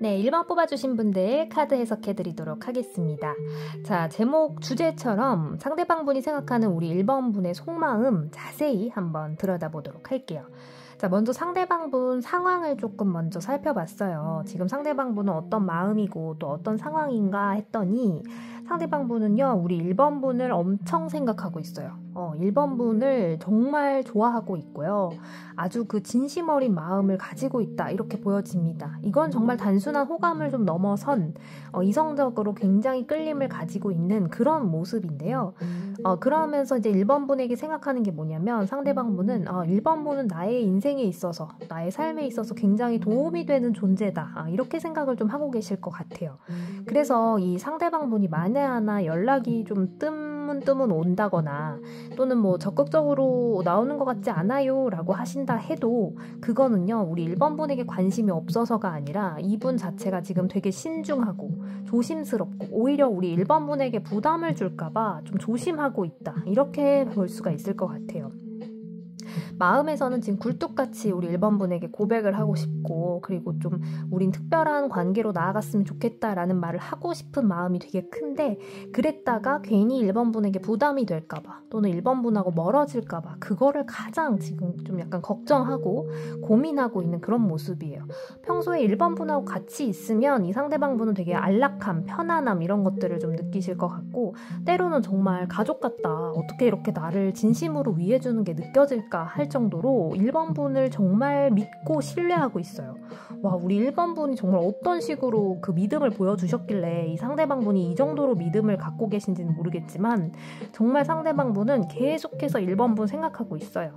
네, 1번 뽑아주신 분들 카드 해석해드리도록 하겠습니다. 자, 제목 주제처럼 상대방분이 생각하는 우리 1번 분의 속마음 자세히 한번 들여다보도록 할게요. 자, 먼저 상대방분 상황을 조금 먼저 살펴봤어요. 지금 상대방분은 어떤 마음이고 또 어떤 상황인가 했더니 상대방분은요, 우리 1번 분을 엄청 생각하고 있어요. 1번 분을 정말 좋아하고 있고요. 아주 그 진심 어린 마음을 가지고 있다, 이렇게 보여집니다. 이건 정말 단순한 호감을 좀 넘어선 이성적으로 굉장히 끌림을 가지고 있는 그런 모습인데요. 그러면서 이제 1번 분에게 생각하는 게 뭐냐면 상대방 분은 1번 분은 나의 인생에 있어서, 나의 삶에 있어서 굉장히 도움이 되는 존재다, 이렇게 생각을 좀 하고 계실 것 같아요. 그래서 이 상대방 분이 만에 하나 연락이 좀 뜨문뜨문 온다거나 또는 뭐 적극적으로 나오는 것 같지 않아요 라고 하신다 해도 그거는요, 우리 1번 분에게 관심이 없어서가 아니라 이분 자체가 지금 되게 신중하고 조심스럽고 오히려 우리 1번 분에게 부담을 줄까봐 좀 조심하고 있다, 이렇게 볼 수가 있을 것 같아요. 마음에서는 지금 굴뚝같이 우리 1번 분에게 고백을 하고 싶고, 그리고 좀 우린 특별한 관계로 나아갔으면 좋겠다라는 말을 하고 싶은 마음이 되게 큰데, 그랬다가 괜히 1번 분에게 부담이 될까봐 또는 1번 분하고 멀어질까봐 그거를 가장 지금 좀 약간 걱정하고 고민하고 있는 그런 모습이에요. 평소에 1번 분하고 같이 있으면 이 상대방 분은 되게 안락함, 편안함 이런 것들을 좀 느끼실 것 같고, 때로는 정말 가족 같다, 어떻게 이렇게 나를 진심으로 위해주는 게 느껴질까 할 정도로 1번 분을 정말 믿고 신뢰하고 있어요. 와, 우리 1번 분이 정말 어떤 식으로 그 믿음을 보여주셨길래 이 상대방 분이 이 정도로 믿음을 갖고 계신지는 모르겠지만 정말 상대방 분은 계속해서 1번 분 생각하고 있어요.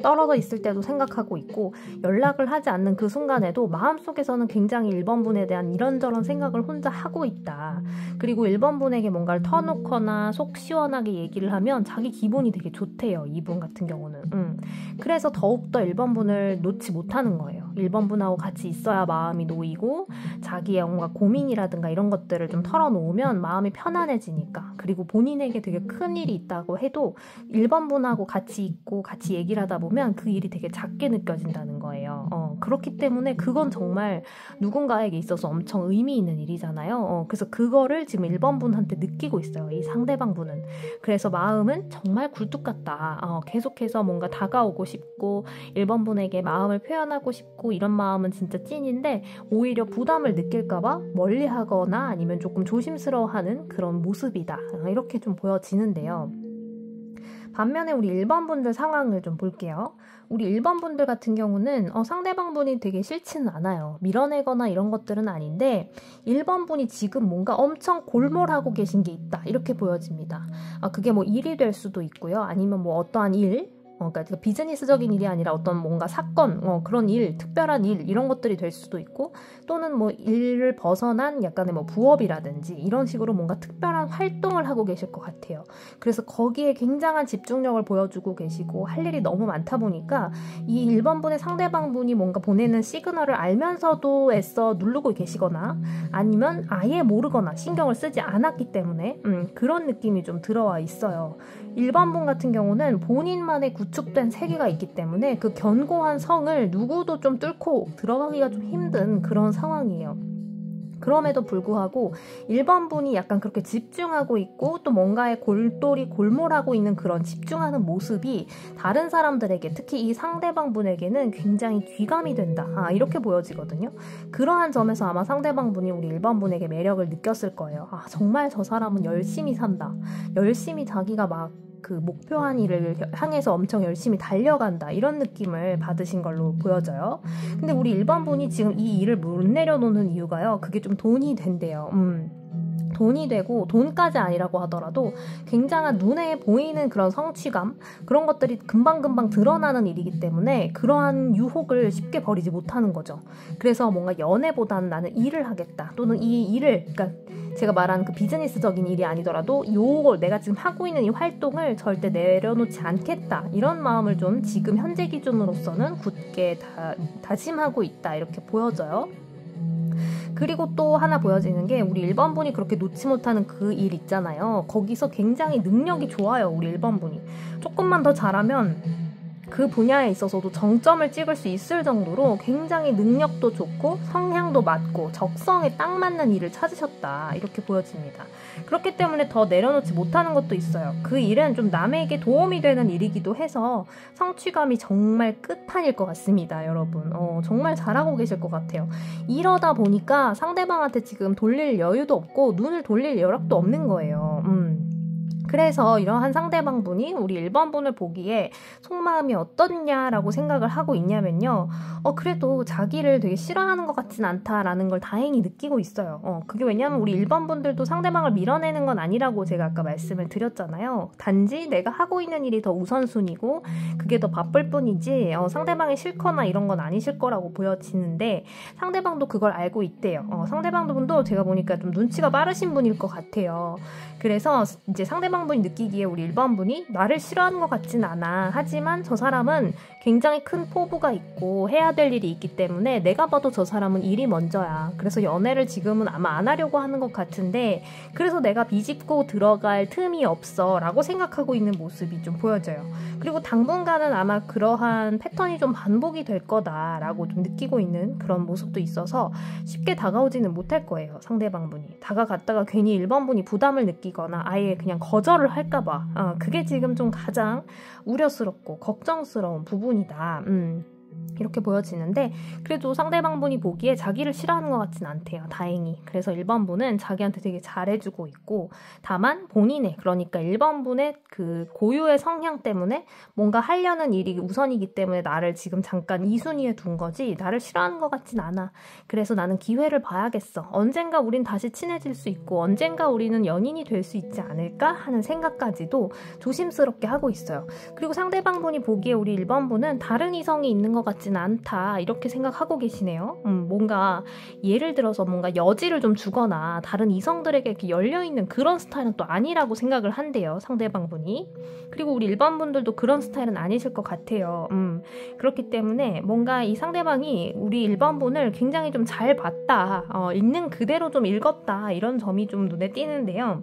떨어져 있을 때도 생각하고 있고, 연락을 하지 않는 그 순간에도 마음속에서는 굉장히 1번 분에 대한 이런저런 생각을 혼자 하고 있다. 그리고 1번 분에게 뭔가를 터놓거나 속 시원하게 얘기를 하면 자기 기분이 되게 좋대요, 이분 같은 경우는. 그래서 더욱더 1번 분을 놓지 못하는 거예요. 1번 분하고 같이 있어야 마음이 놓이고 자기의 뭔가 고민이라든가 이런 것들을 좀 털어놓으면 마음이 편안해지니까. 그리고 본인에게 되게 큰 일이 있다고 해도 1번 분하고 같이 있고 같이 얘기를 하다 보면 그 일이 되게 작게 느껴진다는 거예요. 그렇기 때문에 그건 정말 누군가에게 있어서 엄청 의미 있는 일이잖아요. 그래서 그거를 지금 1번 분한테 느끼고 있어요, 이 상대방 분은. 그래서 마음은 정말 굴뚝 같다. 계속해서 뭔가 다가오고 싶고 1번 분에게 마음을 표현하고 싶고 이런 마음은 진짜 찐인데, 오히려 부담을 느낄까봐 멀리하거나 아니면 조금 조심스러워하는 그런 모습이다, 이렇게 좀 보여지는데요. 반면에 우리 1번 분들 상황을 좀 볼게요. 우리 1번 분들 같은 경우는 상대방 분이 되게 싫지는 않아요. 밀어내거나 이런 것들은 아닌데 1번 분이 지금 뭔가 엄청 골몰하고 계신 게 있다, 이렇게 보여집니다. 그게 뭐 일이 될 수도 있고요. 아니면 뭐 어떠한 일, 그러니까 비즈니스적인 일이 아니라 어떤 뭔가 사건, 그런 일, 특별한 일, 이런 것들이 될 수도 있고, 또는 뭐 일을 벗어난 약간의 뭐 부업이라든지 이런 식으로 뭔가 특별한 활동을 하고 계실 것 같아요. 그래서 거기에 굉장한 집중력을 보여주고 계시고 할 일이 너무 많다 보니까 이 1번 분의 상대방 분이 뭔가 보내는 시그널을 알면서도 애써 누르고 계시거나 아니면 아예 모르거나 신경을 쓰지 않았기 때문에 그런 느낌이 좀 들어와 있어요. 1번 분 같은 경우는 본인만의 구축된 세계가 있기 때문에 그 견고한 성을 누구도 좀 뚫고 들어가기가 좀 힘든 그런 상황이에요. 그럼에도 불구하고 1번 분이 약간 그렇게 집중하고 있고 또 뭔가에 골똘히 골몰하고 있는 그런 집중하는 모습이 다른 사람들에게, 특히 이 상대방 분에게는 굉장히 귀감이 된다, 이렇게 보여지거든요. 그러한 점에서 아마 상대방 분이 우리 1번 분에게 매력을 느꼈을 거예요. 정말 저 사람은 열심히 산다, 열심히 자기가 막 그 목표한 일을 향해서 엄청 열심히 달려간다, 이런 느낌을 받으신 걸로 보여져요. 근데 우리 1번 분이 지금 이 일을 못 내려놓는 이유가요, 그게 좀 돈이 된대요. 돈이 되고, 돈까지 아니라고 하더라도 굉장한 눈에 보이는 그런 성취감, 그런 것들이 금방금방 드러나는 일이기 때문에 그러한 유혹을 쉽게 버리지 못하는 거죠. 그래서 뭔가 연애보다는 나는 일을 하겠다, 또는 이 일을, 그러니까 제가 말한 그 비즈니스적인 일이 아니더라도 요걸 내가 지금 하고 있는 이 활동을 절대 내려놓지 않겠다, 이런 마음을 좀 지금 현재 기준으로서는 굳게 다짐하고 있다, 이렇게 보여져요. 그리고 또 하나 보여지는 게 우리 1번 분이 그렇게 놓지 못하는 그 일 있잖아요. 거기서 굉장히 능력이 좋아요, 우리 1번 분이. 조금만 더 잘하면 그 분야에 있어서도 정점을 찍을 수 있을 정도로 굉장히 능력도 좋고 성향도 맞고 적성에 딱 맞는 일을 찾으셨다, 이렇게 보여집니다. 그렇기 때문에 더 내려놓지 못하는 것도 있어요. 그 일은 좀 남에게 도움이 되는 일이기도 해서 성취감이 정말 끝판일 것 같습니다, 여러분. 정말 잘하고 계실 것 같아요. 이러다 보니까 상대방한테 지금 돌릴 여유도 없고 눈을 돌릴 여력도 없는 거예요. 그래서 이러한 상대방분이 우리 1번 분을 보기에 속마음이 어떻냐라고 생각을 하고 있냐면요. 그래도 자기를 되게 싫어하는 것 같진 않다라는 걸 다행히 느끼고 있어요. 그게 왜냐면 우리 1번 분들도 상대방을 밀어내는 건 아니라고 제가 아까 말씀을 드렸잖아요. 단지 내가 하고 있는 일이 더 우선순위고 그게 더 바쁠 뿐이지 상대방이 싫거나 이런 건 아니실 거라고 보여지는데 상대방도 그걸 알고 있대요. 상대방 분도 제가 보니까 좀 눈치가 빠르신 분일 것 같아요. 그래서 이제 상대방분이 느끼기에 우리 1번 분이 나를 싫어하는 것 같진 않아. 하지만 저 사람은 굉장히 큰 포부가 있고 해야 될 일이 있기 때문에 내가 봐도 저 사람은 일이 먼저야. 그래서 연애를 지금은 아마 안 하려고 하는 것 같은데 그래서 내가 비집고 들어갈 틈이 없어 라고 생각하고 있는 모습이 좀 보여져요. 그리고 당분간은 아마 그러한 패턴이 좀 반복이 될 거다라고 좀 느끼고 있는 그런 모습도 있어서 쉽게 다가오지는 못할 거예요, 상대방분이. 다가갔다가 괜히 1번 분이 부담을 느끼거나 아예 그냥 거절을 할까봐 그게 지금 좀 가장 우려스럽고 걱정스러운 부분이다. 이렇게 보여지는데 그래도 상대방분이 보기에 자기를 싫어하는 것 같진 않대요, 다행히. 그래서 1번 분은 자기한테 되게 잘해주고 있고 다만 본인의, 그러니까 1번 분의 그 고유의 성향 때문에 뭔가 하려는 일이 우선이기 때문에 나를 지금 잠깐 2순위에 둔 거지 나를 싫어하는 것 같진 않아. 그래서 나는 기회를 봐야겠어. 언젠가 우린 다시 친해질 수 있고 언젠가 우리는 연인이 될 수 있지 않을까 하는 생각까지도 조심스럽게 하고 있어요. 그리고 상대방분이 보기에 우리 1번 분은 다른 이성이 있는 것 같진 않다, 이렇게 생각하고 계시네요. 뭔가 예를 들어서 뭔가 여지를 좀 주거나 다른 이성들에게 이렇게 열려있는 그런 스타일은 또 아니라고 생각을 한대요, 상대방분이. 그리고 우리 1번 분들도 그런 스타일은 아니실 것 같아요. 그렇기 때문에 뭔가 이 상대방이 우리 1번 분을 굉장히 좀 잘 봤다, 있는 그대로 좀 읽었다, 이런 점이 좀 눈에 띄는데요.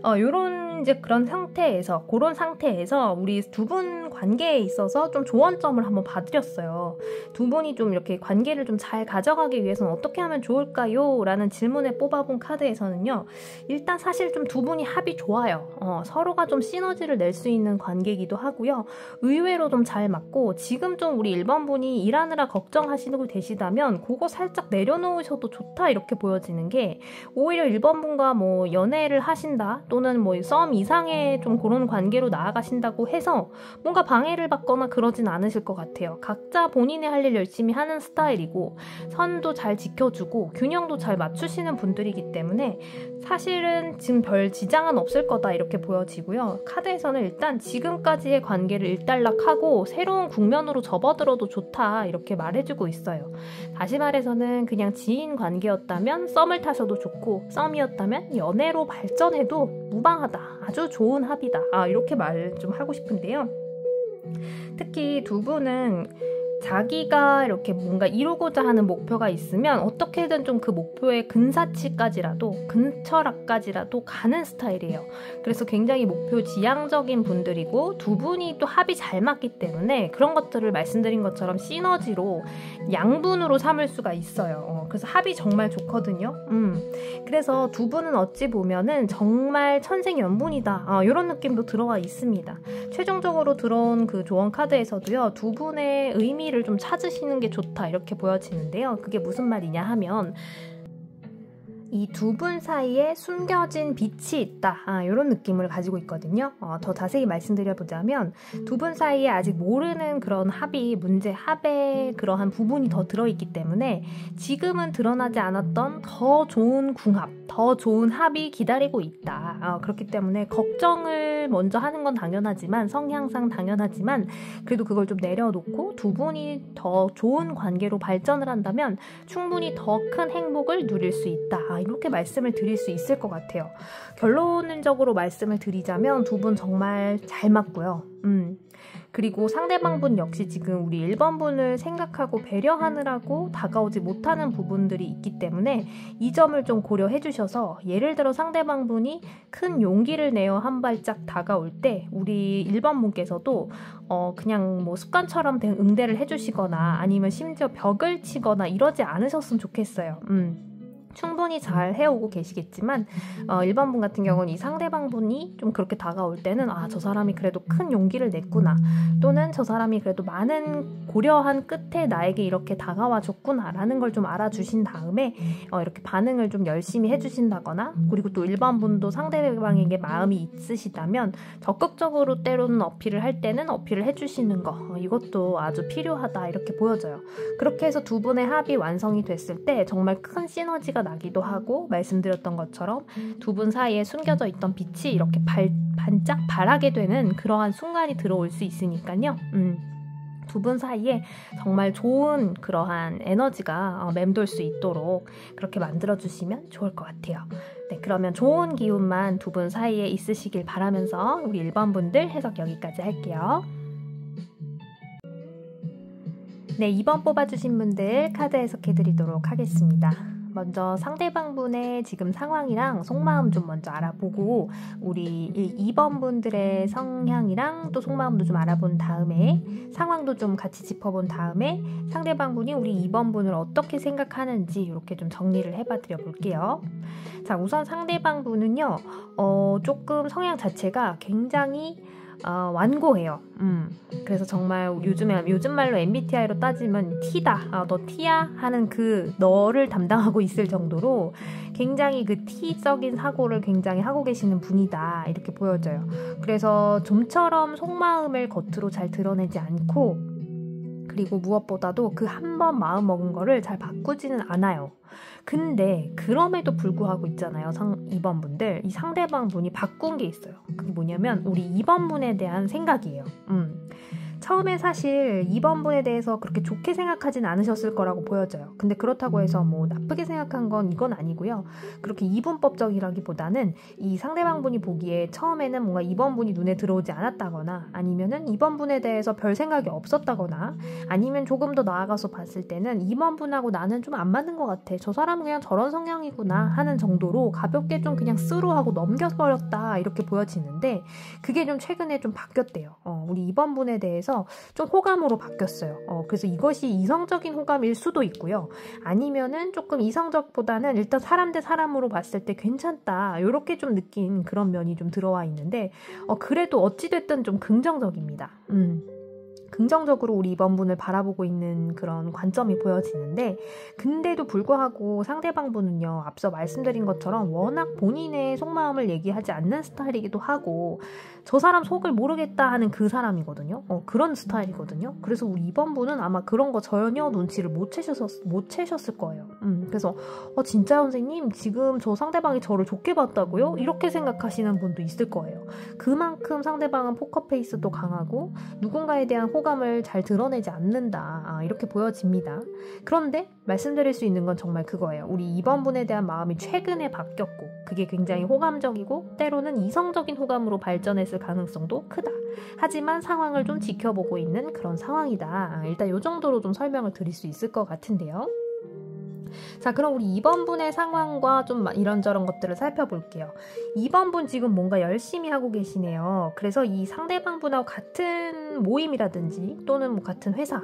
요런 이제 그런 상태에서, 그런 상태에서 우리 두 분 관계에 있어서 좀 조언점을 한번 봐드렸어요. 두 분이 좀 이렇게 관계를 좀 잘 가져가기 위해서는 어떻게 하면 좋을까요? 라는 질문에 뽑아본 카드에서는요, 일단 사실 좀 두 분이 합이 좋아요. 서로가 좀 시너지를 낼 수 있는 관계이기도 하고요. 의외로 좀 잘 맞고 지금 좀 우리 1번 분이 일하느라 걱정하시고 계시다면 그거 살짝 내려놓으셔도 좋다, 이렇게 보여지는 게 오히려 1번 분과 뭐 연애를 하신다 또는 뭐 썸 이상의 좀 그런 관계로 나아가신다고 해서 뭔가 방해를 받거나 그러진 않으실 것 같아요. 각자 본인의 할 일 열심히 하는 스타일이고 선도 잘 지켜주고 균형도 잘 맞추시는 분들이기 때문에 사실은 지금 별 지장은 없을 거다, 이렇게 보여지고요. 카드에서는 일단 지금까지의 관계를 일단락하고 새로운 국면으로 접어들어도 좋다, 이렇게 말해주고 있어요. 다시 말해서는 그냥 지인 관계였다면 썸을 타셔도 좋고 썸이었다면 연애로 발전해도 무방하다, 아주 좋은 합이다, 이렇게 말 좀 하고 싶은데요. 특히 두 분은 자기가 이렇게 뭔가 이루고자 하는 목표가 있으면 어떻게든 좀 그 목표의 근사치까지라도, 근처락까지라도 가는 스타일이에요. 그래서 굉장히 목표 지향적인 분들이고 두 분이 또 합이 잘 맞기 때문에 그런 것들을 말씀드린 것처럼 시너지로 양분으로 삼을 수가 있어요. 그래서 합이 정말 좋거든요. 그래서 두 분은 어찌 보면은 정말 천생연분이다, 이런 느낌도 들어와 있습니다. 최종적으로 들어온 그 조언 카드에서도요, 두 분의 의미를 좀 찾으시는 게 좋다, 이렇게 보여지는데요. 그게 무슨 말이냐 하면 이 두 분 사이에 숨겨진 빛이 있다, 이런 느낌을 가지고 있거든요. 더 자세히 말씀드려보자면 두 분 사이에 아직 모르는 그런 합의, 문제 합의 그러한 부분이 더 들어있기 때문에 지금은 드러나지 않았던 더 좋은 궁합, 더 좋은 합이 기다리고 있다. 그렇기 때문에 걱정을 먼저 하는 건 당연하지만, 성향상 당연하지만 그래도 그걸 좀 내려놓고 두 분이 더 좋은 관계로 발전을 한다면 충분히 더 큰 행복을 누릴 수 있다, 이렇게 말씀을 드릴 수 있을 것 같아요. 결론적으로 말씀을 드리자면 두 분 정말 잘 맞고요. 그리고 상대방분 역시 지금 우리 1번분을 생각하고 배려하느라고 다가오지 못하는 부분들이 있기 때문에 이 점을 좀 고려해 주셔서 예를 들어 상대방분이 큰 용기를 내어 한 발짝 다가올 때 우리 1번분께서도 그냥 뭐 습관처럼 응대를 해주시거나 아니면 심지어 벽을 치거나 이러지 않으셨으면 좋겠어요. 충분히 잘 해오고 계시겠지만 1번분 같은 경우는 이 상대방분이 좀 그렇게 다가올 때는 저 사람이 그래도 큰 용기를 냈구나, 또는 저 사람이 그래도 많은 고려한 끝에 나에게 이렇게 다가와 줬구나 라는 걸 좀 알아주신 다음에 이렇게 반응을 좀 열심히 해주신다거나, 그리고 또 1번분도 상대방에게 마음이 있으시다면 적극적으로 때로는 어필을 할 때는 어필을 해주시는 거, 이것도 아주 필요하다 이렇게 보여져요. 그렇게 해서 두 분의 합이 완성이 됐을 때 정말 큰 시너지가 나기도 하고, 말씀드렸던 것처럼 두 분 사이에 숨겨져 있던 빛이 이렇게 반짝 발하게 되는 그러한 순간이 들어올 수 있으니까요. 두 분 사이에 정말 좋은 그러한 에너지가 맴돌 수 있도록 그렇게 만들어주시면 좋을 것 같아요. 네, 그러면 좋은 기운만 두 분 사이에 있으시길 바라면서 우리 1번분들 해석 여기까지 할게요. 네, 2번 뽑아주신 분들 카드 해석해드리도록 하겠습니다. 먼저 상대방분의 지금 상황이랑 속마음 좀 먼저 알아보고, 우리 2번 분들의 성향이랑 또 속마음도 좀 알아본 다음에 상황도 좀 같이 짚어본 다음에 상대방분이 우리 2번 분을 어떻게 생각하는지 이렇게 좀 정리를 해봐 드려 볼게요. 자, 우선 상대방분은요 조금 성향 자체가 굉장히 완고해요. 그래서 정말 요즘 말로 MBTI로 따지면 T다, 너 T야 하는 그 너를 담당하고 있을 정도로 굉장히 그 T적인 사고를 굉장히 하고 계시는 분이다 이렇게 보여져요. 그래서 좀처럼 속마음을 겉으로 잘 드러내지 않고, 그리고 무엇보다도 그 한 번 마음 먹은 거를 잘 바꾸지는 않아요. 근데 그럼에도 불구하고 있잖아요, 2번 분들, 이 상대방 분이 바꾼 게 있어요. 그게 뭐냐면 우리 2번 분에 대한 생각이에요. 처음에 사실 2번 분에 대해서 그렇게 좋게 생각하진 않으셨을 거라고 보여져요. 근데 그렇다고 해서 뭐 나쁘게 생각한 건 이건 아니고요. 그렇게 이분법적이라기보다는 이 상대방 분이 보기에 처음에는 뭔가 2번 분이 눈에 들어오지 않았다거나, 아니면은 2번 분에 대해서 별 생각이 없었다거나, 아니면 조금 더 나아가서 봤을 때는 2번 분하고 나는 좀 안 맞는 것 같아, 저 사람은 그냥 저런 성향이구나 하는 정도로 가볍게 좀 그냥 스루하고 넘겨버렸다 이렇게 보여지는데, 그게 좀 최근에 좀 바뀌었대요. 우리 2번 분에 대해서 좀 호감으로 바뀌었어요. 그래서 이것이 이성적인 호감일 수도 있고요. 아니면은 조금 이성적보다는 일단 사람 대 사람으로 봤을 때 괜찮다, 이렇게 좀 느낀 그런 면이 좀 들어와 있는데, 그래도 어찌됐든 좀 긍정적입니다. 긍정적으로 우리 2번 분을 바라보고 있는 그런 관점이 보여지는데, 근데도 불구하고 상대방 분은요, 앞서 말씀드린 것처럼 워낙 본인의 속마음을 얘기하지 않는 스타일이기도 하고, 저 사람 속을 모르겠다 하는 그 사람이거든요. 그런 스타일이거든요. 그래서 우리 2번 분은 아마 그런 거 전혀 눈치를 못 채셨을 거예요. 그래서 진짜 선생님 지금 저 상대방이 저를 좋게 봤다고요? 이렇게 생각하시는 분도 있을 거예요. 그만큼 상대방은 포커페이스도 강하고 누군가에 대한 호감을 잘 드러내지 않는다, 이렇게 보여집니다. 그런데 말씀드릴 수 있는 건 정말 그거예요. 우리 2번 분에 대한 마음이 최근에 바뀌었고, 그게 굉장히 호감적이고 때로는 이성적인 호감으로 발전했을 가능성도 크다. 하지만 상황을 좀 지켜보고 있는 그런 상황이다. 일단 이 정도로 좀 설명을 드릴 수 있을 것 같은데요. 자, 그럼 우리 2번 분의 상황과 좀 이런저런 것들을 살펴볼게요. 2번 분 지금 뭔가 열심히 하고 계시네요. 그래서 이 상대방 분하고 같은 모임이라든지 또는 뭐 같은 회사,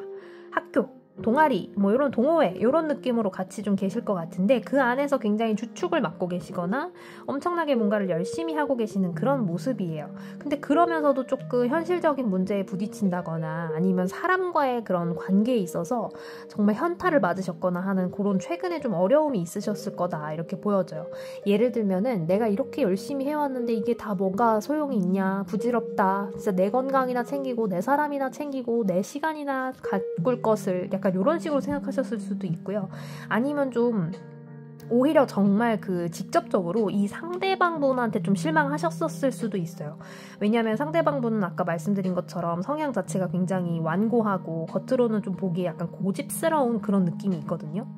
학교, 동아리, 뭐 이런 동호회, 이런 느낌으로 같이 좀 계실 것 같은데, 그 안에서 굉장히 주축을 맡고 계시거나 엄청나게 뭔가를 열심히 하고 계시는 그런 모습이에요. 근데 그러면서도 조금 현실적인 문제에 부딪힌다거나 아니면 사람과의 그런 관계에 있어서 정말 현타를 맞으셨거나 하는 그런 최근에 좀 어려움이 있으셨을 거다 이렇게 보여져요. 예를 들면은 내가 이렇게 열심히 해왔는데 이게 다 뭐가 소용이 있냐, 부질없다, 진짜 내 건강이나 챙기고 내 사람이나 챙기고 내 시간이나 가꿀 것을 약간 이런 식으로 생각하셨을 수도 있고요. 아니면 좀 오히려 정말 그 직접적으로 이 상대방 분한테 좀 실망하셨었을 수도 있어요. 왜냐하면 상대방 분은 아까 말씀드린 것처럼 성향 자체가 굉장히 완고하고 겉으로는 좀 보기에 약간 고집스러운 그런 느낌이 있거든요.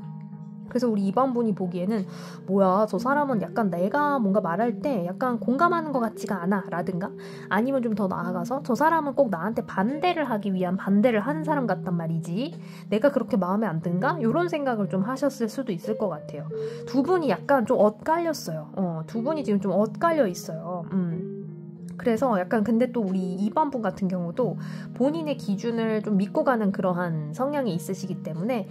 그래서 우리 2번 분이 보기에는 뭐야 저 사람은 약간 내가 뭔가 말할 때 약간 공감하는 것 같지가 않아 라든가 아니면 좀 더 나아가서 저 사람은 꼭 나한테 반대를 하기 위한 반대를 하는 사람 같단 말이지 내가 그렇게 마음에 안 든가? 이런 생각을 좀 하셨을 수도 있을 것 같아요. 두 분이 약간 좀 엇갈렸어요. 두 분이 지금 좀 엇갈려 있어요. 그래서 약간 근데 또 우리 2번 분 같은 경우도 본인의 기준을 좀 믿고 가는 그러한 성향이 있으시기 때문에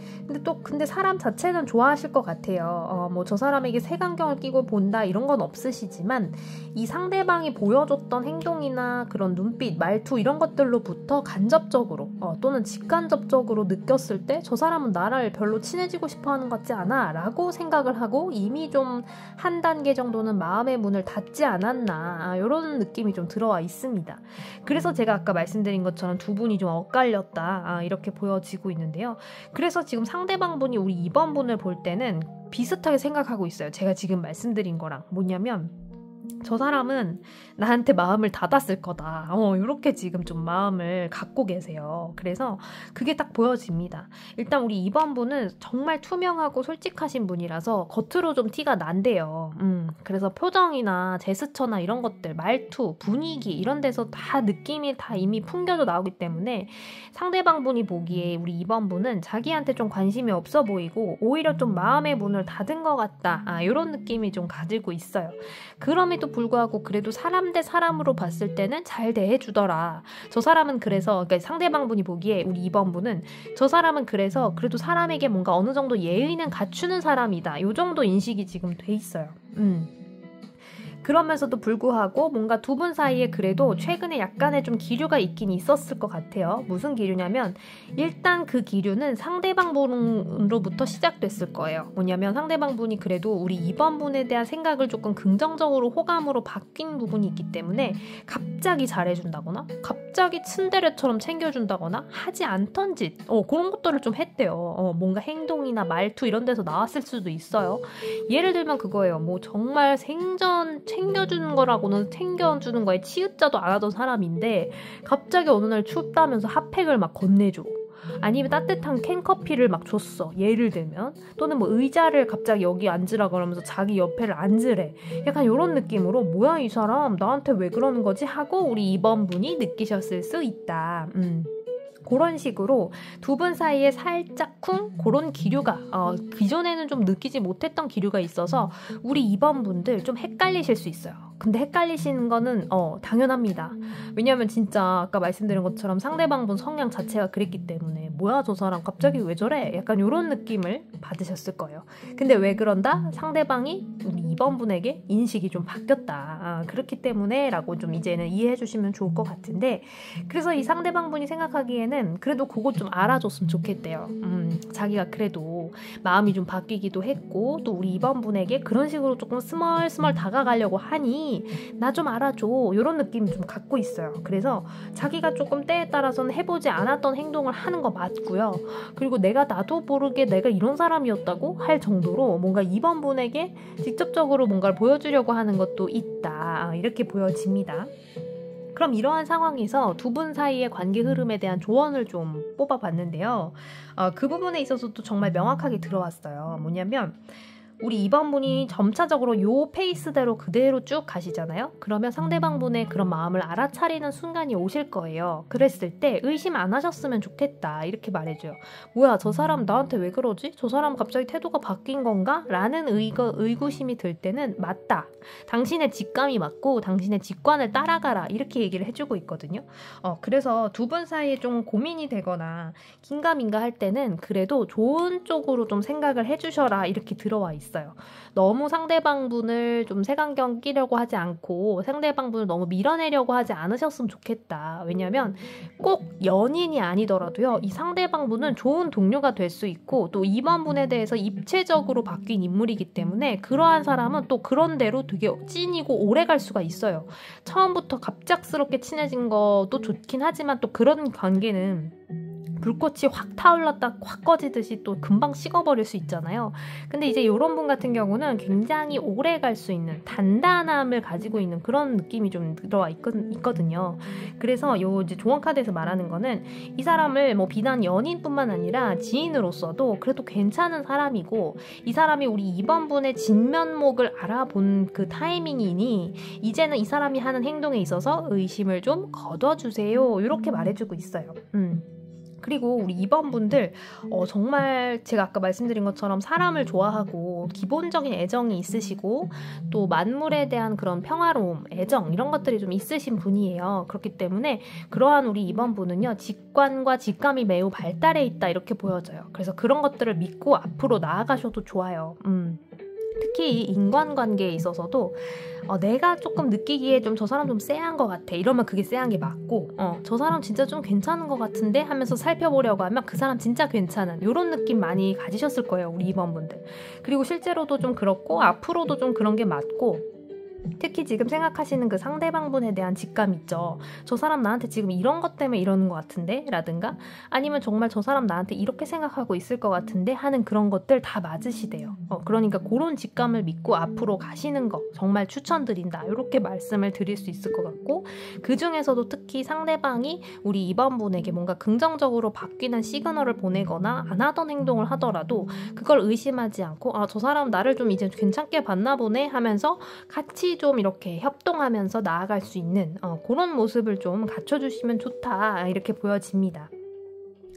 근데 사람 자체는 좋아하실 것 같아요. 뭐 저 사람에게 색안경을 끼고 본다 이런 건 없으시지만 이 상대방이 보여줬던 행동이나 그런 눈빛, 말투 이런 것들로부터 간접적으로 또는 직간접적으로 느꼈을 때 저 사람은 나를 별로 친해지고 싶어 하는 것 같지 않아 라고 생각을 하고 이미 좀 한 단계 정도는 마음의 문을 닫지 않았나 이런 느낌이 좀 들어와 있습니다. 그래서 제가 아까 말씀드린 것처럼 두 분이 좀 엇갈렸다 이렇게 보여지고 있는데요. 그래서 지금 상대방 분이 우리 2번 분을 볼 때는 비슷하게 생각하고 있어요. 제가 지금 말씀드린 거랑 뭐냐면 저 사람은 나한테 마음을 닫았을 거다. 이렇게 지금 좀 마음을 갖고 계세요. 그래서 그게 딱 보여집니다. 일단 우리 2번 분은 정말 투명하고 솔직하신 분이라서 겉으로 좀 티가 난대요. 그래서 표정이나 제스처나 이런 것들, 말투, 분위기 이런 데서 다 느낌이 다 이미 풍겨져 나오기 때문에 상대방 분이 보기에 우리 2번 분은 자기한테 좀 관심이 없어 보이고 오히려 좀 마음의 문을 닫은 것 같다. 이런 느낌이 좀 가지고 있어요. 그럼에도 불구하고 그래도 사람 대 사람으로 봤을 때는 잘 대해주더라. 저 사람은 그래서 그러니까 상대방 분이 보기에 우리 2번 분은 저 사람은 그래서 그래도 사람에게 뭔가 어느 정도 예의는 갖추는 사람이다. 이 정도 인식이 지금 돼 있어요. 그러면서도 불구하고 뭔가 두 분 사이에 그래도 최근에 약간의 좀 기류가 있긴 있었을 것 같아요. 무슨 기류냐면 일단 그 기류는 상대방 분으로부터 시작됐을 거예요. 뭐냐면 상대방 분이 그래도 우리 2번 분에 대한 생각을 조금 긍정적으로 호감으로 바뀐 부분이 있기 때문에 갑자기 잘해준다거나 갑자기 츤데레처럼 챙겨준다거나 하지 않던 짓 그런 것들을 좀 했대요. 뭔가 행동이나 말투 이런 데서 나왔을 수도 있어요. 예를 들면 그거예요. 뭐 정말 생전 챙겨주는 거라고는 챙겨주는 거에 치읓자도 안 하던 사람인데 갑자기 어느 날 춥다면서 핫팩을 막 건네줘. 아니면 따뜻한 캔커피를 막 줬어. 예를 들면 또는 뭐 의자를 갑자기 여기 앉으라 그러면서 자기 옆에를 앉으래. 약간 이런 느낌으로 뭐야 이 사람 나한테 왜 그러는 거지 하고 우리 2번 분이 느끼셨을 수 있다. 그런 식으로 두 분 사이에 살짝쿵 그런 기류가 기존에는 좀 느끼지 못했던 기류가 있어서 우리 2번 분들 좀 헷갈리실 수 있어요. 근데 헷갈리시는 거는 당연합니다. 왜냐하면 진짜 아까 말씀드린 것처럼 상대방 분 성향 자체가 그랬기 때문에 뭐야 저 사람 갑자기 왜 저래? 약간 이런 느낌을 받으셨을 거예요. 근데 왜 그런다? 상대방이 우리 2번 분에게 인식이 좀 바뀌었다. 그렇기 때문에 라고 좀 이제는 이해해 주시면 좋을 것 같은데 그래서 이 상대방 분이 생각하기에는 그래도 그거 좀 알아줬으면 좋겠대요. 자기가 그래도 마음이 좀 바뀌기도 했고 또 우리 2번 분에게 그런 식으로 조금 스멀스멀 다가가려고 하니 나 좀 알아줘 이런 느낌이 좀 갖고 있어요. 그래서 자기가 조금 때에 따라서는 해보지 않았던 행동을 하는 거 맞고요. 그리고 나도 모르게 내가 이런 사람이었다고 할 정도로 뭔가 2번 분에게 직접적으로 뭔가를 보여주려고 하는 것도 있다. 이렇게 보여집니다. 그럼 이러한 상황에서 두 분 사이의 관계 흐름에 대한 조언을 좀 뽑아봤는데요. 그 부분에 있어서도 정말 명확하게 들어왔어요. 뭐냐면 우리 2번 분이 점차적으로 요 페이스대로 그대로 쭉 가시잖아요. 그러면 상대방 분의 그런 마음을 알아차리는 순간이 오실 거예요. 그랬을 때 의심 안 하셨으면 좋겠다 이렇게 말해줘요. 뭐야 저 사람 나한테 왜 그러지? 저 사람 갑자기 태도가 바뀐 건가? 라는 의구심이 들 때는 맞다. 당신의 직감이 맞고 당신의 직관을 따라가라 이렇게 얘기를 해주고 있거든요. 그래서 두 분 사이에 좀 고민이 되거나 긴가민가 할 때는 그래도 좋은 쪽으로 좀 생각을 해주셔라 이렇게 들어와 있어요. 너무 상대방 분을 좀 색안경 끼려고 하지 않고 상대방 분을 너무 밀어내려고 하지 않으셨으면 좋겠다. 왜냐면 꼭 연인이 아니더라도요. 이 상대방 분은 좋은 동료가 될 수 있고 또 2번 분에 대해서 입체적으로 바뀐 인물이기 때문에 그러한 사람은 또 그런 대로 되게 찐이고 오래 갈 수가 있어요. 처음부터 갑작스럽게 친해진 것도 좋긴 하지만 또 그런 관계는 불꽃이 확 타올랐다 확 꺼지듯이 또 금방 식어버릴 수 있잖아요. 근데 이제 이런 분 같은 경우는 굉장히 오래 갈 수 있는 단단함을 가지고 있는 그런 느낌이 좀 들어와 있거든요. 그래서 요 이제 조언 카드에서 말하는 거는 이 사람을 뭐 비단 연인뿐만 아니라 지인으로서도 그래도 괜찮은 사람이고, 이 사람이 우리 2번 분의 진면목을 알아본 그 타이밍이니 이제는 이 사람이 하는 행동에 있어서 의심을 좀 거둬주세요. 이렇게 말해주고 있어요. 그리고 우리 2번 분들 정말 제가 아까 말씀드린 것처럼 사람을 좋아하고 기본적인 애정이 있으시고 또 만물에 대한 그런 평화로움, 애정 이런 것들이 좀 있으신 분이에요. 그렇기 때문에 그러한 우리 2번 분은요, 직관과 직감이 매우 발달해 있다 이렇게 보여져요. 그래서 그런 것들을 믿고 앞으로 나아가셔도 좋아요. 특히 이 인간관계에 있어서도 내가 조금 느끼기에 좀 저 사람 좀 쎄한 것 같아 이러면 그게 쎄한 게 맞고, 저 사람 진짜 좀 괜찮은 것 같은데 하면서 살펴보려고 하면 그 사람 진짜 괜찮은 이런 느낌 많이 가지셨을 거예요, 우리 2번 분들. 그리고 실제로도 좀 그렇고 앞으로도 좀 그런 게 맞고, 특히 지금 생각하시는 그 상대방분에 대한 직감 있죠. 저 사람 나한테 지금 이런 것 때문에 이러는 것 같은데? 라든가 아니면 정말 저 사람 나한테 이렇게 생각하고 있을 것 같은데? 하는 그런 것들 다 맞으시대요. 그러니까 그런 직감을 믿고 앞으로 가시는 거 정말 추천드린다. 이렇게 말씀을 드릴 수 있을 것 같고, 그 중에서도 특히 상대방이 우리 2번 분에게 뭔가 긍정적으로 바뀌는 시그널을 보내거나 안 하던 행동을 하더라도 그걸 의심하지 않고 저 사람 나를 좀 이제 괜찮게 봤나 보네 하면서 같이 좀 이렇게 협동하면서 나아갈 수 있는 그런 모습을 좀 갖춰주시면 좋다 이렇게 보여집니다.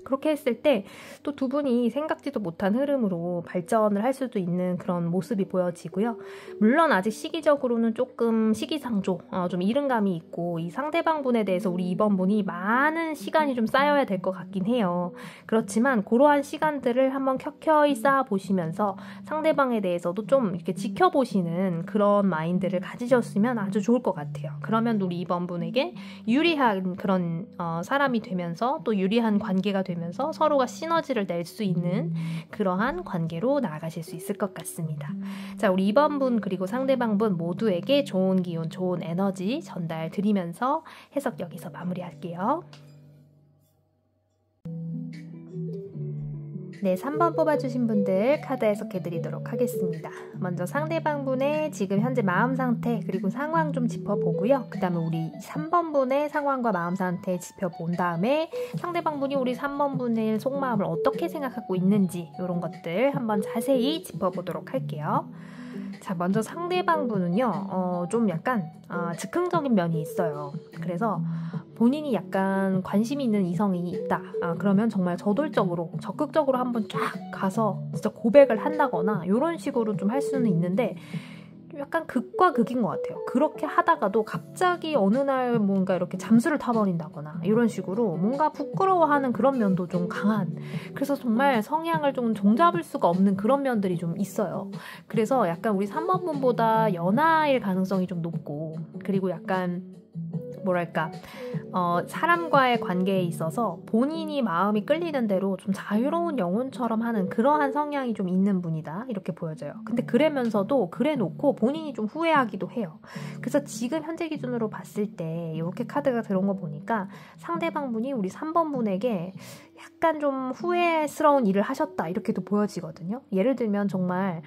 그렇게 했을 때 또 두 분이 생각지도 못한 흐름으로 발전을 할 수도 있는 그런 모습이 보여지고요. 물론 아직 시기적으로는 조금 시기상조, 좀 이른 감이 있고 이 상대방 분에 대해서 우리 2번 분이 많은 시간이 좀 쌓여야 될 것 같긴 해요. 그렇지만 그러한 시간들을 한번 켜켜이 쌓아보시면서 상대방에 대해서도 좀 이렇게 지켜보시는 그런 마인드를 가지셨으면 아주 좋을 것 같아요. 그러면 우리 2번 분에게 유리한 그런 사람이 되면서 또 유리한 관계가 되면서 서로가 시너지를 낼 수 있는 그러한 관계로 나아가실 수 있을 것 같습니다. 자, 우리 2번 분 그리고 상대방 분 모두에게 좋은 기운, 좋은 에너지 전달 드리면서 해석 여기서 마무리할게요. 네, 3번 뽑아주신 분들 카드 해석해드리도록 하겠습니다. 먼저 상대방 분의 지금 현재 마음 상태 그리고 상황 좀 짚어보고요. 그 다음에 우리 3번 분의 상황과 마음 상태 짚어본 다음에 상대방 분이 우리 3번 분의 속마음을 어떻게 생각하고 있는지 이런 것들 한번 자세히 짚어보도록 할게요. 자, 먼저 상대방 분은요, 좀 약간 즉흥적인 면이 있어요. 그래서 본인이 약간 관심이 있는 이성이 있다. 그러면 정말 저돌적으로, 적극적으로 한번 쫙 가서 진짜 고백을 한다거나 이런 식으로 좀 할 수는 있는데 약간 극과 극인 것 같아요. 그렇게 하다가도 갑자기 어느 날 뭔가 이렇게 잠수를 타버린다거나 이런 식으로 뭔가 부끄러워하는 그런 면도 좀 강한, 그래서 정말 성향을 좀 종잡을 수가 없는 그런 면들이 좀 있어요. 그래서 약간 우리 3번 분보다 연하일 가능성이 좀 높고, 그리고 약간 뭐랄까 사람과의 관계에 있어서 본인이 마음이 끌리는 대로 좀 자유로운 영혼처럼 하는 그러한 성향이 좀 있는 분이다 이렇게 보여져요. 근데 그러면서도 그래놓고 본인이 좀 후회하기도 해요. 그래서 지금 현재 기준으로 봤을 때 이렇게 카드가 들어온 거 보니까 상대방 분이 우리 3번 분에게 약간 좀 후회스러운 일을 하셨다 이렇게도 보여지거든요. 예를 들면 정말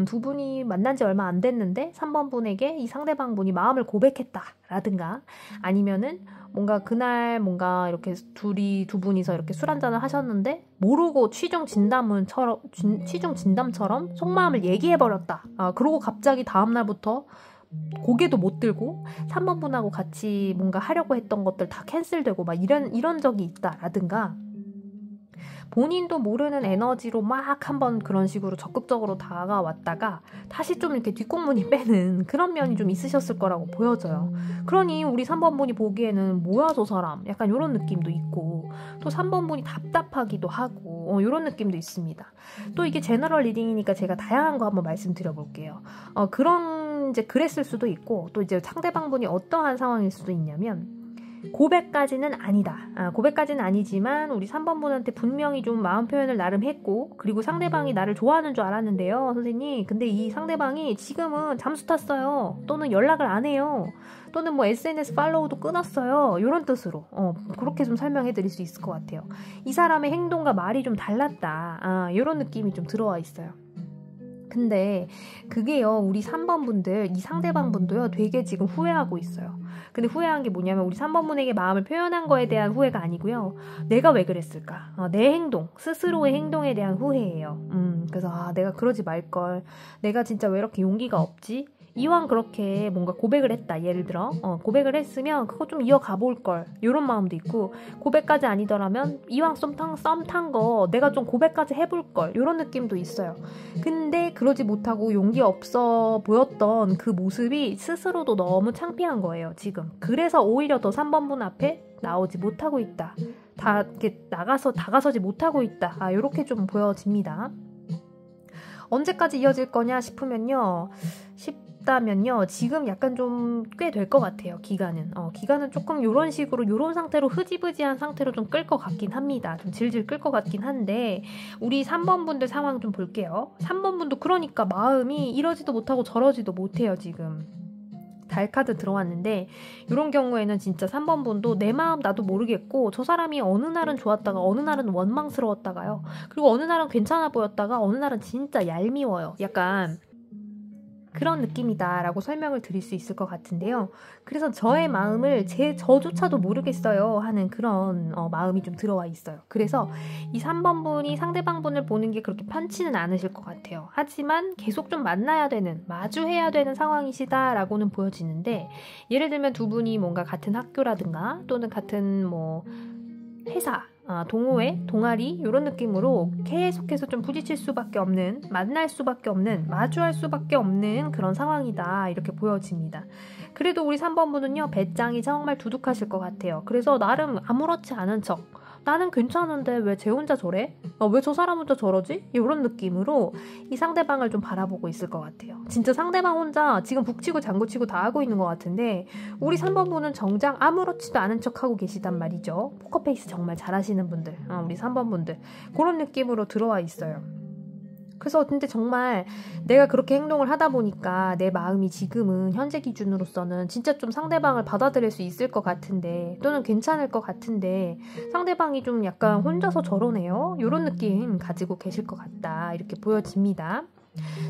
두 분이 만난 지 얼마 안 됐는데 3번 분에게 이 상대방 분이 마음을 고백했다 라든가, 아니면은 뭔가 그날 뭔가 이렇게 두 분이서 이렇게 술 한잔을 하셨는데 모르고 취중 진담처럼 속마음을 얘기해버렸다. 그러고 갑자기 다음날부터 고개도 못 들고 3번 분하고 같이 뭔가 하려고 했던 것들 다 캔슬되고 막 이런 적이 있다라든가, 본인도 모르는 에너지로 막 한번 그런 식으로 적극적으로 다가왔다가 다시 좀 이렇게 뒷공문이 빼는 그런 면이 좀 있으셨을 거라고 보여져요. 그러니 우리 3번 분이 보기에는 뭐야 저 사람 약간 이런 느낌도 있고, 또 3번 분이 답답하기도 하고 이런 느낌도 있습니다. 또 이게 제너럴 리딩이니까 제가 다양한 거 한번 말씀드려 볼게요. 이제 그랬을 수도 있고, 또 이제 상대방 분이 어떠한 상황일 수도 있냐면 고백까지는 아니다. 고백까지는 아니지만 우리 3번 분한테 분명히 좀 마음 표현을 나름 했고, 그리고 상대방이 나를 좋아하는 줄 알았는데요, 선생님. 근데 이 상대방이 지금은 잠수 탔어요. 또는 연락을 안 해요. 또는 뭐 SNS 팔로우도 끊었어요. 이런 뜻으로 그렇게 좀 설명해 드릴 수 있을 것 같아요. 이 사람의 행동과 말이 좀 달랐다. 이런 느낌이 좀 들어와 있어요. 근데 그게요, 우리 3번 분들, 이 상대방 분도요, 되게 지금 후회하고 있어요. 근데 후회한 게 뭐냐면 우리 3번 분에게 마음을 표현한 거에 대한 후회가 아니고요. 내가 왜 그랬을까? 내 행동, 스스로의 행동에 대한 후회예요. 그래서 내가 그러지 말걸. 내가 진짜 왜 이렇게 용기가 없지? 이왕 그렇게 뭔가 고백을 했다. 예를 들어 고백을 했으면 그거 좀 이어가 볼걸. 이런 마음도 있고, 고백까지 아니더라면 이왕 썸 탄 거 내가 좀 고백까지 해볼걸. 이런 느낌도 있어요. 근데 그러지 못하고 용기 없어 보였던 그 모습이 스스로도 너무 창피한 거예요, 지금. 그래서 오히려 더 3번 분 앞에 나오지 못하고 있다. 이렇게 다가서지 못하고 있다. 이렇게 좀 보여집니다. 언제까지 이어질 거냐 싶다면요, 지금 약간 좀 꽤 될 것 같아요. 기간은 조금 이런 식으로, 이런 상태로 흐지부지한 상태로 좀 끌 것 같긴 합니다. 좀 질질 끌 것 같긴 한데, 우리 3번 분들 상황 좀 볼게요. 3번 분도 그러니까 마음이 이러지도 못하고 저러지도 못해요, 지금. 달 카드 들어왔는데, 이런 경우에는 진짜 3번 분도 내 마음 나도 모르겠고, 저 사람이 어느 날은 좋았다가 어느 날은 원망스러웠다가요. 그리고 어느 날은 괜찮아 보였다가 어느 날은 진짜 얄미워요. 약간 그런 느낌이다라고 설명을 드릴 수 있을 것 같은데요. 그래서 저의 마음을 저조차도 모르겠어요 하는 그런 마음이 좀 들어와 있어요. 그래서 이 3번 분이 상대방 분을 보는 게 그렇게 편치는 않으실 것 같아요. 하지만 계속 좀 마주해야 되는 상황이시다라고는 보여지는데, 예를 들면 두 분이 뭔가 같은 학교라든가 또는 같은 뭐 회사, 동호회, 동아리 이런 느낌으로 계속해서 좀 부딪힐 수밖에 없는, 만날 수밖에 없는, 마주할 수밖에 없는 그런 상황이다, 이렇게 보여집니다. 그래도 우리 3번 분은요, 배짱이 정말 두둑하실 것 같아요. 그래서 나름 아무렇지 않은 척, 나는 괜찮은데 왜 쟤 혼자 저래? 왜 저 사람 혼자 저러지? 이런 느낌으로 이 상대방을 좀 바라보고 있을 것 같아요. 진짜 상대방 혼자 지금 북치고 장구치고 다 하고 있는 것 같은데, 우리 3번 분은 정작 아무렇지도 않은 척 하고 계시단 말이죠. 포커페이스 정말 잘하시는 분들, 우리 3번 분들 그런 느낌으로 들어와 있어요. 그래서 근데 정말 내가 그렇게 행동을 하다 보니까 내 마음이 지금은 현재 기준으로서는 진짜 좀 상대방을 받아들일 수 있을 것 같은데, 또는 괜찮을 것 같은데 상대방이 좀 약간 혼자서 저러네요, 이런 느낌 가지고 계실 것 같다, 이렇게 보여집니다.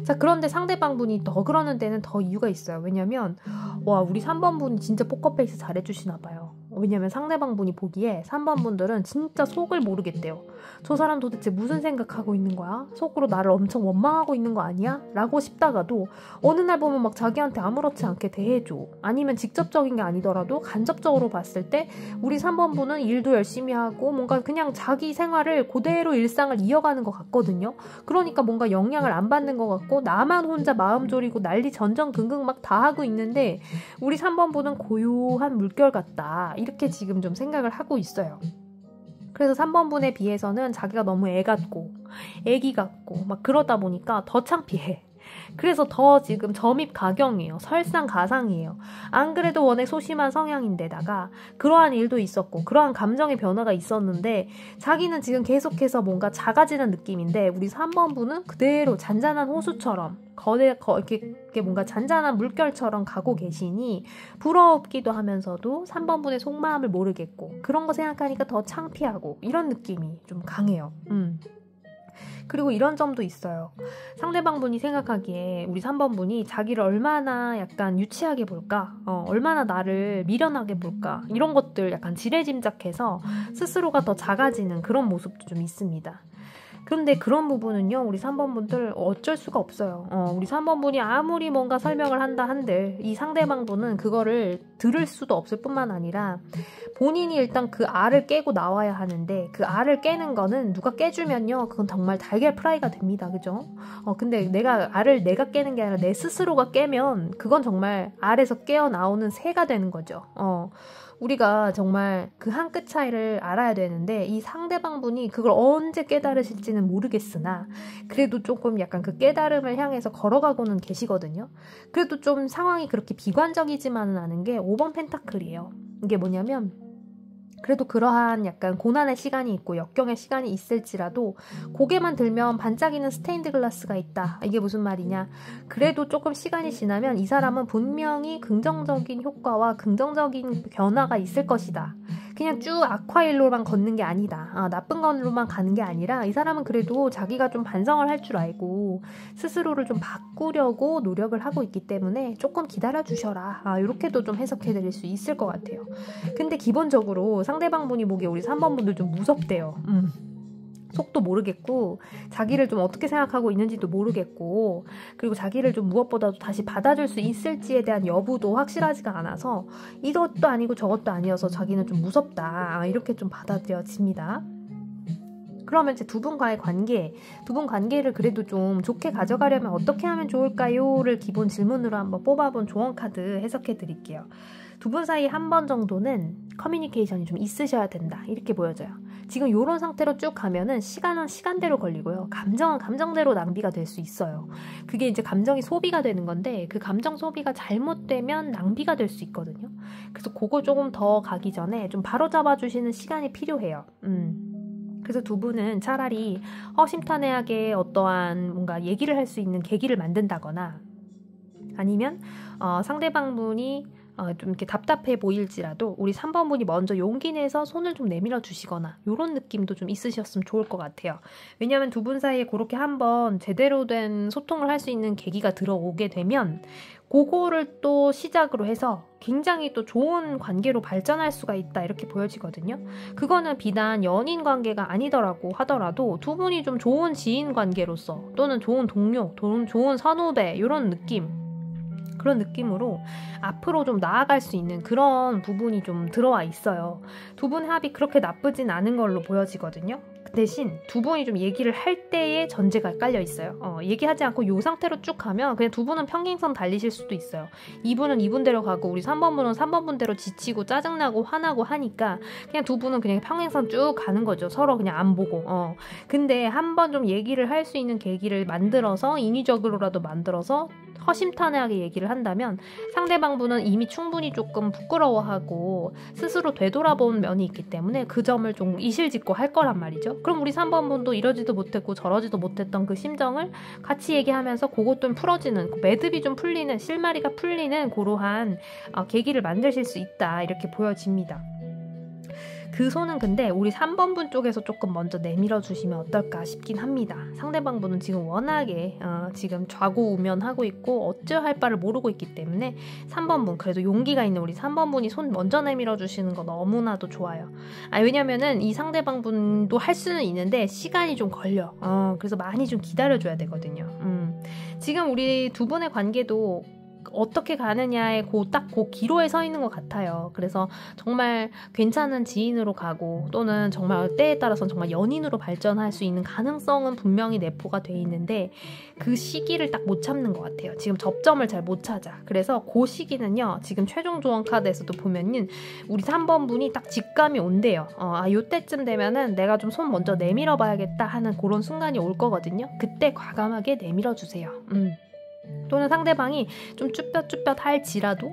자, 그런데 상대방 분이 더 그러는 데는 더 이유가 있어요. 왜냐면 우리 3번 분이 진짜 포커페이스 잘해주시나 봐요. 왜냐면 상대방 분이 보기에 3번 분들은 진짜 속을 모르겠대요. 저 사람 도대체 무슨 생각하고 있는 거야? 속으로 나를 엄청 원망하고 있는 거 아니야? 라고 싶다가도 어느 날 보면 막 자기한테 아무렇지 않게 대해줘. 아니면 직접적인 게 아니더라도 간접적으로 봤을 때 우리 3번 분은 일도 열심히 하고 뭔가 그냥 자기 생활을 그대로 일상을 이어가는 것 같거든요. 그러니까 뭔가 영향을 안 받는 것 같고 나만 혼자 마음 졸이고 난리 전전긍긍 막 다 하고 있는데, 우리 3번 분은 고요한 물결 같다, 이렇게 지금 좀 생각을 하고 있어요. 그래서 3번 분에 비해서는 자기가 너무 애기 같고 막 그러다 보니까 더 창피해. 그래서 더 지금 점입가경이에요. 설상가상이에요. 안 그래도 원래 소심한 성향인데다가 그러한 일도 있었고 그러한 감정의 변화가 있었는데, 자기는 지금 계속해서 뭔가 작아지는 느낌인데, 우리 3번 분은 그대로 잔잔한 호수처럼 이렇게 뭔가 잔잔한 물결처럼 가고 계시니 부럽기도 하면서도 3번 분의 속마음을 모르겠고, 그런 거 생각하니까 더 창피하고, 이런 느낌이 좀 강해요. 그리고 이런 점도 있어요. 상대방 분이 생각하기에 우리 3번 분이 자기를 얼마나 약간 유치하게 볼까? 얼마나 나를 미련하게 볼까? 이런 것들 약간 지레짐작해서 스스로가 더 작아지는 그런 모습도 좀 있습니다. 그런데 그런 부분은요, 우리 3번 분들 어쩔 수가 없어요. 우리 3번 분이 아무리 뭔가 설명을 한다 한들 이 상대방 분은 그거를 들을 수도 없을 뿐만 아니라 본인이 일단 그 알을 깨고 나와야 하는데, 그 알을 깨는 거는 누가 깨주면요, 그건 정말 달걀 프라이가 됩니다. 그죠? 근데 알을 내가 깨는 게 아니라 내 스스로가 깨면 그건 정말 알에서 깨어 나오는 새가 되는 거죠. 우리가 정말 그 한 끗 차이를 알아야 되는데 이 상대방분이 그걸 언제 깨달으실지는 모르겠으나 그래도 조금 약간 그 깨달음을 향해서 걸어가고는 계시거든요. 그래도 좀 상황이 그렇게 비관적이지만은 않은 게 5번 펜타클이에요. 이게 뭐냐면 그래도 그러한 약간 고난의 시간이 있고 역경의 시간이 있을지라도 고개만 들면 반짝이는 스테인드 글라스가 있다. 이게 무슨 말이냐. 그래도 조금 시간이 지나면 이 사람은 분명히 긍정적인 효과와 긍정적인 변화가 있을 것이다. 그냥 쭉 아쿠아일로만 걷는 게 아니다. 나쁜 걸로만 가는 게 아니라 이 사람은 그래도 자기가 좀 반성을 할 줄 알고 스스로를 좀 바꾸려고 노력을 하고 있기 때문에 조금 기다려 주셔라. 이렇게도 좀 해석해 드릴 수 있을 것 같아요. 근데 기본적으로 상대방 분이 보기에 우리 3번 분들 좀 무섭대요. 속도 모르겠고 자기를 좀 어떻게 생각하고 있는지도 모르겠고 그리고 자기를 좀 무엇보다도 다시 받아줄 수 있을지에 대한 여부도 확실하지가 않아서 이것도 아니고 저것도 아니어서 자기는 좀 무섭다. 이렇게 좀 받아들여집니다. 그러면 이제 두 분과의 관계, 두 분 관계를 그래도 좀 좋게 가져가려면 어떻게 하면 좋을까요?를 기본 질문으로 한번 뽑아본 조언 카드 해석해 드릴게요. 두 분 사이 한 번 정도는 커뮤니케이션이 좀 있으셔야 된다. 이렇게 보여져요. 지금 이런 상태로 쭉 가면은 시간은 시간대로 걸리고요. 감정은 감정대로 낭비가 될 수 있어요. 그게 이제 감정이 소비가 되는 건데 그 감정 소비가 잘못되면 낭비가 될 수 있거든요. 그래서 그거 조금 더 가기 전에 좀 바로잡아 주시는 시간이 필요해요. 그래서 두 분은 차라리 허심탄회하게 어떠한 뭔가 얘기를 할 수 있는 계기를 만든다거나 아니면 상대방 분이 좀 이렇게 답답해 보일지라도 우리 3번 분이 먼저 용기 내서 손을 좀 내밀어 주시거나 이런 느낌도 좀 있으셨으면 좋을 것 같아요. 왜냐하면 두 분 사이에 그렇게 한번 제대로 된 소통을 할 수 있는 계기가 들어오게 되면 그거를 또 시작으로 해서 굉장히 또 좋은 관계로 발전할 수가 있다 이렇게 보여지거든요. 그거는 비단 연인 관계가 아니더라고 하더라도 두 분이 좀 좋은 지인 관계로서 또는 좋은 동료, 좋은 선후배 이런 느낌 그런 느낌으로 앞으로 좀 나아갈 수 있는 그런 부분이 좀 들어와 있어요. 두 분의 합이 그렇게 나쁘진 않은 걸로 보여지거든요. 대신 두 분이 좀 얘기를 할 때의 전제가 깔려 있어요. 얘기하지 않고 이 상태로 쭉 가면 그냥 두 분은 평행선 달리실 수도 있어요. 이분은 이분대로 가고 우리 3번 분은 3번 분대로 지치고 짜증나고 화나고 하니까 그냥 두 분은 그냥 평행선 쭉 가는 거죠. 서로 그냥 안 보고. 근데 한번 좀 얘기를 할 수 있는 계기를 만들어서 인위적으로라도 만들어서 허심탄회하게 얘기를 한다면 상대방 분은 이미 충분히 조금 부끄러워하고 스스로 되돌아본 면이 있기 때문에 그 점을 좀 이실직고 할 거란 말이죠. 그럼 우리 3번 분도 이러지도 못했고 저러지도 못했던 그 심정을 같이 얘기하면서 그것 좀 풀어지는 매듭이 좀 풀리는 실마리가 풀리는 그러한 계기를 만드실 수 있다 이렇게 보여집니다. 그 손은 근데 우리 3번 분 쪽에서 조금 먼저 내밀어 주시면 어떨까 싶긴 합니다. 상대방 분은 지금 워낙에 지금 좌고우면하고 있고 어찌할 바를 모르고 있기 때문에 3번 분 그래도 용기가 있는 우리 3번 분이 손 먼저 내밀어 주시는 거 너무나도 좋아요. 왜냐면은 이 상대방 분도 할 수는 있는데 시간이 좀 걸려. 그래서 많이 좀 기다려줘야 되거든요. 지금 우리 두 분의 관계도 어떻게 가느냐에 그 기로에 서 있는 것 같아요. 그래서 정말 괜찮은 지인으로 가고 또는 정말 때에 따라서는 정말 연인으로 발전할 수 있는 가능성은 분명히 내포가 돼 있는데 그 시기를 딱 못 참는 것 같아요. 지금 접점을 잘 못 찾아. 그래서 그 시기는요. 지금 최종 조언 카드에서도 보면은 우리 3번 분이 딱 직감이 온대요. 요때쯤 되면은 내가 좀 손 먼저 내밀어 봐야겠다 하는 그런 순간이 올 거거든요. 그때 과감하게 내밀어 주세요. 또는 상대방이 좀 쭈뼛쭈뼛 할지라도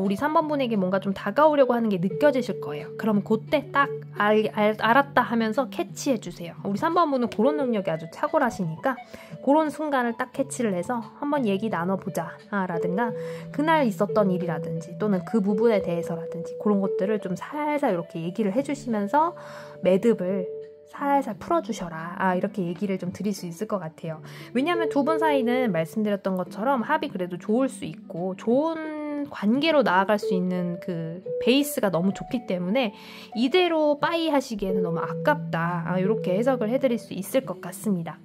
우리 3번 분에게 뭔가 좀 다가오려고 하는 게 느껴지실 거예요. 그럼 그때 딱 알았다 하면서 캐치해 주세요. 우리 3번 분은 그런 능력이 아주 탁월하시니까 그런 순간을 딱 캐치를 해서 한번 얘기 나눠보자 라든가 그날 있었던 일이라든지 또는 그 부분에 대해서라든지 그런 것들을 좀 살살 이렇게 얘기를 해주시면서 매듭을 살살 풀어주셔라 이렇게 얘기를 좀 드릴 수 있을 것 같아요. 왜냐하면 두 분 사이는 말씀드렸던 것처럼 합이 그래도 좋을 수 있고 좋은 관계로 나아갈 수 있는 그 베이스가 너무 좋기 때문에 이대로 빠이 하시기에는 너무 아깝다 이렇게 해석을 해드릴 수 있을 것 같습니다.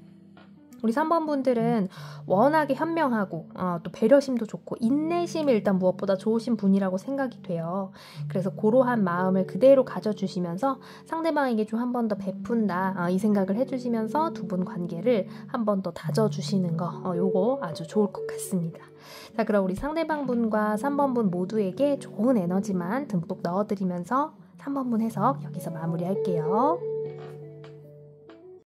우리 3번 분들은 워낙에 현명하고 또 배려심도 좋고 인내심이 일단 무엇보다 좋으신 분이라고 생각이 돼요. 그래서 고로한 마음을 그대로 가져주시면서 상대방에게 좀 한 번 더 베푼다 이 생각을 해주시면서 두 분 관계를 한 번 더 다져주시는 거 요거 아주 좋을 것 같습니다. 자, 그럼 우리 상대방 분과 3번 분 모두에게 좋은 에너지만 듬뿍 넣어드리면서 3번 분 해석 여기서 마무리할게요.